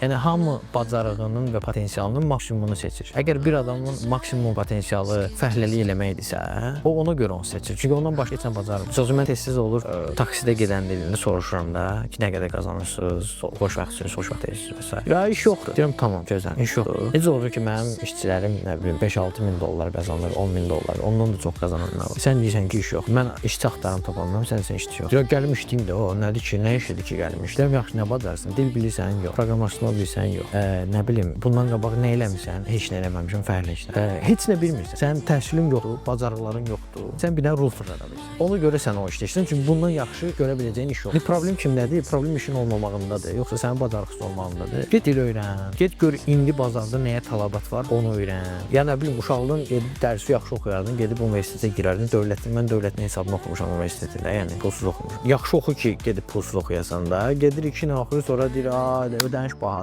Yəni hamı bacarığının və potensialının maksimumunu seçir. Əgər bir adamın maksimum potensialı fəhləlik eləməkdirsə, o ona görə onu seçir. Çünki ondan başqa heç nə bacarmır. Sözü mən tez-tez olur, taksidə gedəndə soruşuram da, ki, nə qədər qazanırsınız, xoş vaxtsınız, xoş vaxt edirsiniz və s. Ya iş yoxdur. Deyirəm, tamam, gözəl, iş yoxdur. Necə olur ki, mənim işçilərim, nə bilim, 5-6 min dollar qazanır, 10 min dollar, ondan da çox qazananlar var. Sən deyirsən ki, iş yox. Mən işçi axtarım tapamam, sən işçi yox. Deyirəm, gəlim işləyim də, o nədir ki, nə işidir ki, gəlim iş. Deyirəm, yaxşı, nə bacarırsan? Dil bilirsən, yox. Proqramlaşdırma bilirsən, yox. Nə bilim, bundan qabaq nə eləmirsən? Heç nə eləməmişəm, fərqli işlər. Heç nə bilmirsən. Sənin təhsilin yoxdur, bacarıqların yoxdur. Sən bir dənə rul fırlada bilirsən. Ona görə sən o işdə işləyirsən, çünki bundan yaxşı görə biləcəyin iş yoxdur. Problem kimdədir? Problem işin olmamağındadır, yoxsa sənin bacarıqsız olmağındadır. Get dil öyrən. Get gör indi bazarda nəyə tələbat var, onu öyrən. Ya nə bilim, uşaqlığın gedib dərsi yaxşı oxuyardın, gedib universitetə girərdin. Mən dövlətin hesabını oxumuşam universitetində, yəni pulsuz oxumuşam. Yaxşı oxu ki, gedib pulsuz oxuyasan da. Gedir 2 il oxuyur, sonra deyir, ödəniş bahadır.